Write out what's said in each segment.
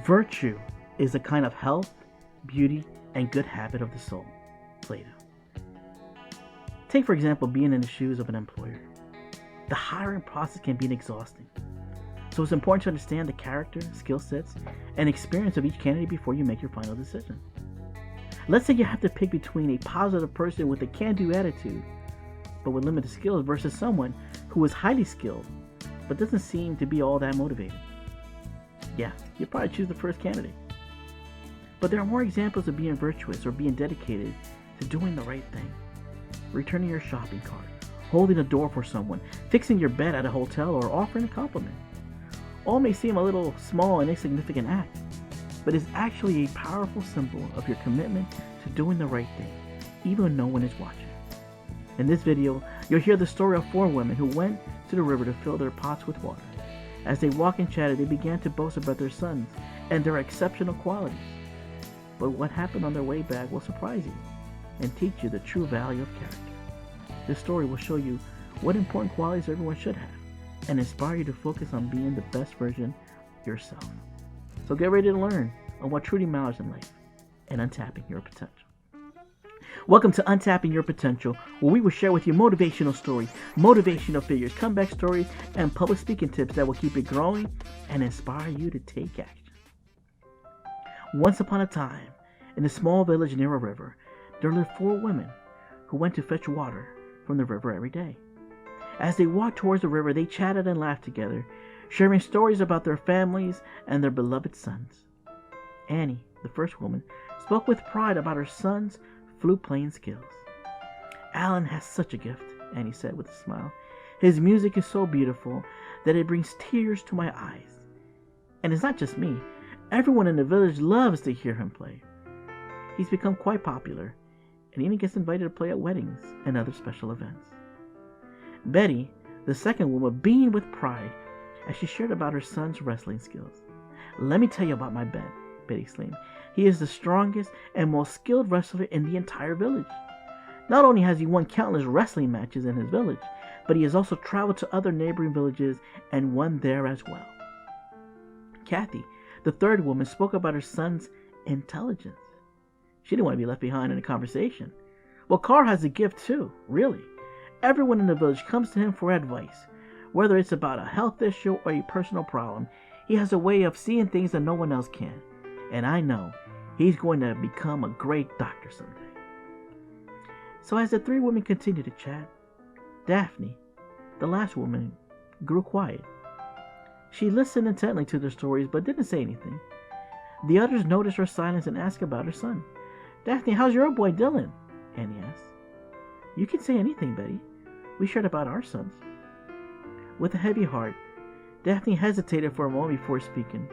Virtue is a kind of health, beauty, and good habit of the soul. Plato. Take, for example, being in the shoes of an employer. The hiring process can be exhausting. So it's important to understand the character, skill sets, and experience of each candidate before you make your final decision. Let's say you have to pick between a positive person with a can-do attitude, but with limited skills, versus someone who is highly skilled, but doesn't seem to be all that motivated. Yeah, you'd probably choose the first candidate. But there are more examples of being virtuous or being dedicated to doing the right thing. Returning your shopping cart, holding a door for someone, fixing your bed at a hotel, or offering a compliment. All may seem a little small and insignificant act, but is actually a powerful symbol of your commitment to doing the right thing, even when no one is watching. In this video, you'll hear the story of 4 women who went to the river to fill their pots with water. As they walked and chatted, they began to boast about their sons and their exceptional qualities. But what happened on their way back will surprise you and teach you the true value of character. This story will show you what important qualities everyone should have and inspire you to focus on being the best version of yourself. So get ready to learn on what truly matters in life and untapping your potential. Welcome to Untapping Your Potential, where we will share with you motivational stories, motivational figures, comeback stories, and public speaking tips that will keep it growing and inspire you to take action. Once upon a time, in a small village near a river, there lived 4 women who went to fetch water from the river every day. As they walked towards the river, they chatted and laughed together, sharing stories about their families and their beloved sons. Annie, the first woman, spoke with pride about her son's flute-playing skills. "Alan has such a gift," Annie said with a smile. "His music is so beautiful that it brings tears to my eyes. And it's not just me. Everyone in the village loves to hear him play. He's become quite popular and even gets invited to play at weddings and other special events." Betty, the second woman, beamed with pride as she shared about her son's wrestling skills. "Let me tell you about my Ben," Betty exclaimed. "He is the strongest and most skilled wrestler in the entire village. Not only has he won countless wrestling matches in his village, but he has also traveled to other neighboring villages and won there as well." Kathy, the third woman, spoke about her son's intelligence. She didn't want to be left behind in a conversation. "Well, Carl has a gift too, really. Everyone in the village comes to him for advice. Whether it's about a health issue or a personal problem, he has a way of seeing things that no one else can. And I know he's going to become a great doctor someday." So as the 3 women continued to chat, Daphne, the last woman, grew quiet. She listened intently to their stories but didn't say anything. The others noticed her silence and asked about her son. "Daphne, how's your boy Dylan?" Annie asked. "You can say anything, Betty. We shared about our sons." With a heavy heart, Daphne hesitated for a moment before speaking.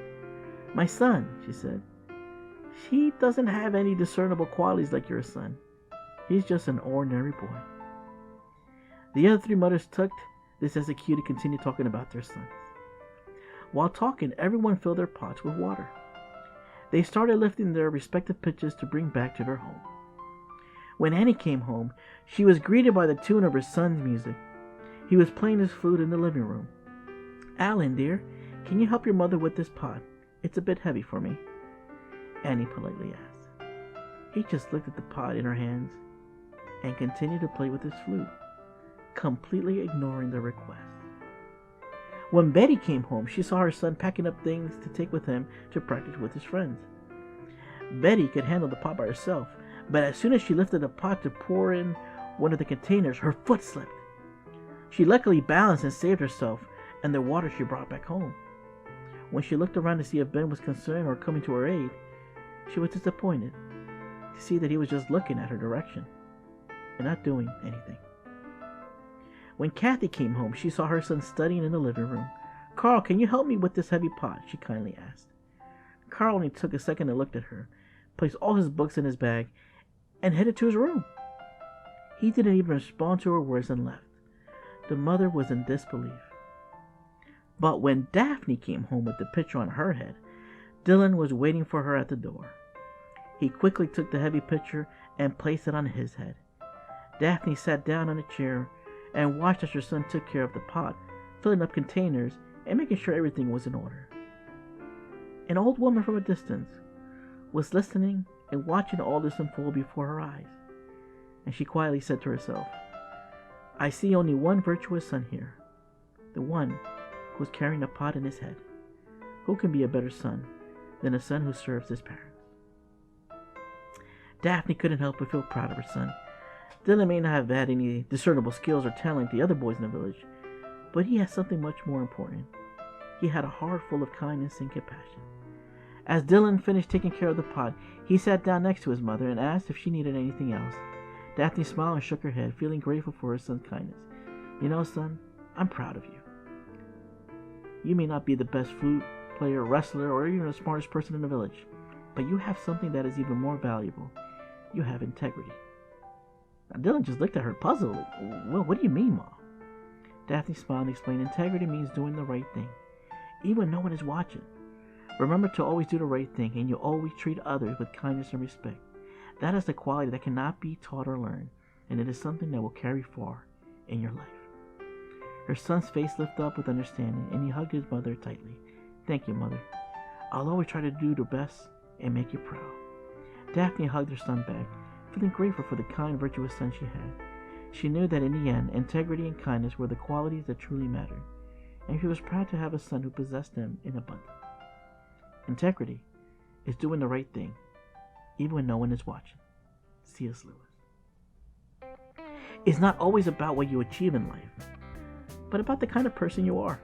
"My son," she said. "He doesn't have any discernible qualities like your son. He's just an ordinary boy." The other 3 mothers took this as a cue to continue talking about their sons. While talking, everyone filled their pots with water. They started lifting their respective pitchers to bring back to their home. When Annie came home, she was greeted by the tune of her son's music. He was playing his flute in the living room. "Alan, dear, can you help your mother with this pot? It's a bit heavy for me," Annie politely asked. He just looked at the pot in her hands and continued to play with his flute, completely ignoring the request. When Betty came home, she saw her son packing up things to take with him to practice with his friends. Betty could handle the pot by herself, but as soon as she lifted the pot to pour in one of the containers, her foot slipped. She luckily balanced and saved herself and the water she brought back home. When she looked around to see if Ben was concerned or coming to her aid, she was disappointed to see that he was just looking at her direction and not doing anything. When Kathy came home, she saw her son studying in the living room. "Carl, can you help me with this heavy pot?" she kindly asked. Carl only took a second and looked at her, placed all his books in his bag, and headed to his room. He didn't even respond to her words and left. The mother was in disbelief. But when Daphne came home with the pitcher on her head, Dylan was waiting for her at the door. He quickly took the heavy pitcher and placed it on his head. Daphne sat down on a chair and watched as her son took care of the pot, filling up containers and making sure everything was in order. An old woman from a distance was listening and watching all this unfold before her eyes, and she quietly said to herself, "I see only one virtuous son here, the one who's carrying a pot in his head. Who can be a better son than a son who serves his parents?" Daphne couldn't help but feel proud of her son. Dylan may not have had any discernible skills or talent like the other boys in the village, but he had something much more important. He had a heart full of kindness and compassion. As Dylan finished taking care of the pot, he sat down next to his mother and asked if she needed anything else. Daphne smiled and shook her head, feeling grateful for her son's kindness. "You know, son, I'm proud of you. You may not be the best flute player, wrestler, or even the smartest person in the village, but you have something that is even more valuable. You have integrity." Now, Dylan just looked at her puzzled. "Well, what do you mean, Mom?" Daphne smiled and explained, "Integrity means doing the right thing, even when no one is watching. Remember to always do the right thing, and you always treat others with kindness and respect. That is the quality that cannot be taught or learned, and it is something that will carry far in your life." Her son's face lifted up with understanding, and he hugged his mother tightly. "Thank you, Mother. I'll always try to do the best and make you proud." Daphne hugged her son back, feeling grateful for the kind, virtuous son she had. She knew that in the end, integrity and kindness were the qualities that truly mattered, and she was proud to have a son who possessed them in abundance. Integrity is doing the right thing, even when no one is watching. C.S. Lewis. It's not always about what you achieve in life, but about the kind of person you are.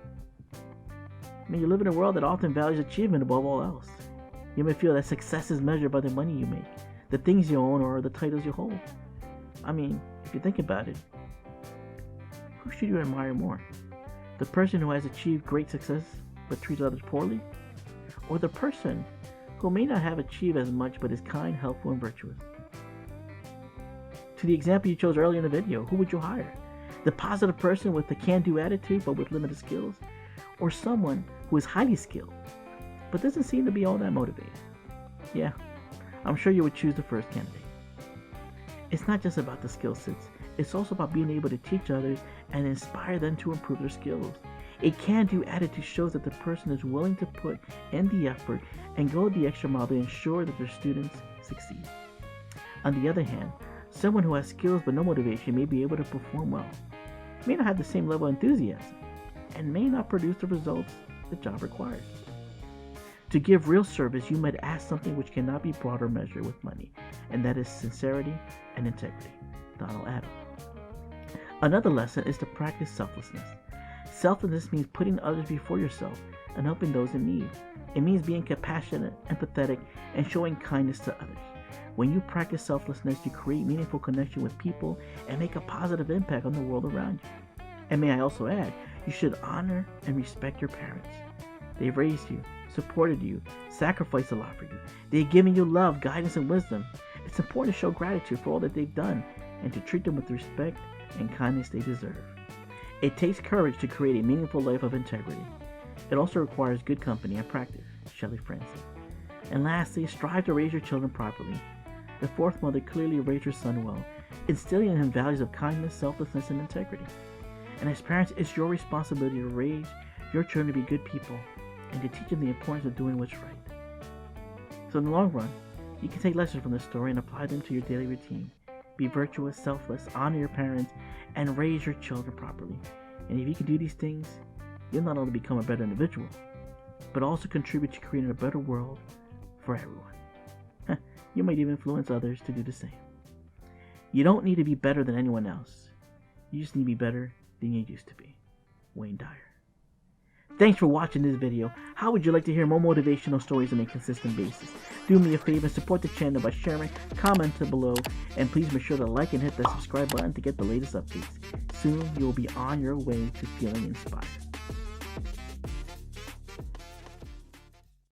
You live in a world that often values achievement above all else. You may feel that success is measured by the money you make, the things you own, or the titles you hold. If you think about it, who should you admire more? The person who has achieved great success but treats others poorly? Or the person who may not have achieved as much but is kind, helpful, and virtuous? To the example you chose earlier in the video, who would you hire? The positive person with the can-do attitude but with limited skills? Or someone who is highly skilled but doesn't seem to be all that motivated? Yeah, I'm sure you would choose the first candidate. It's not just about the skill sets, it's also about being able to teach others and inspire them to improve their skills. A can-do attitude shows that the person is willing to put in the effort and go the extra mile to ensure that their students succeed. On the other hand, someone who has skills but no motivation may be able to perform well, may not have the same level of enthusiasm, and may not produce the results the job requires. To give real service, you might ask something which cannot be brought or measured with money, and that is sincerity and integrity. Donald Adams. Another lesson is to practice selflessness. Selflessness means putting others before yourself and helping those in need. It means being compassionate, empathetic, and showing kindness to others. When you practice selflessness, you create meaningful connection with people and make a positive impact on the world around you. And may I also add, you should honor and respect your parents. They've raised you, supported you, sacrificed a lot for you. They've given you love, guidance, and wisdom. It's important to show gratitude for all that they've done and to treat them with the respect and kindness they deserve. It takes courage to create a meaningful life of integrity. It also requires good company and practice. Shelley Francis. And lastly, strive to raise your children properly. The fourth mother clearly raised her son well, instilling in him values of kindness, selflessness, and integrity. And as parents, it's your responsibility to raise your children to be good people and to teach them the importance of doing what's right. So in the long run, you can take lessons from this story and apply them to your daily routine. Be virtuous, selfless, honor your parents, and raise your children properly. And if you can do these things, you'll not only become a better individual, but also contribute to creating a better world for everyone. You might even influence others to do the same. You don't need to be better than anyone else. You just need to be better than you used to be. Wayne Dyer. Thanks for watching this video. How would you like to hear more motivational stories on a consistent basis? Do me a favor and support the channel by sharing, commenting below, and please make sure to like and hit the subscribe button to get the latest updates. Soon you will be on your way to feeling inspired.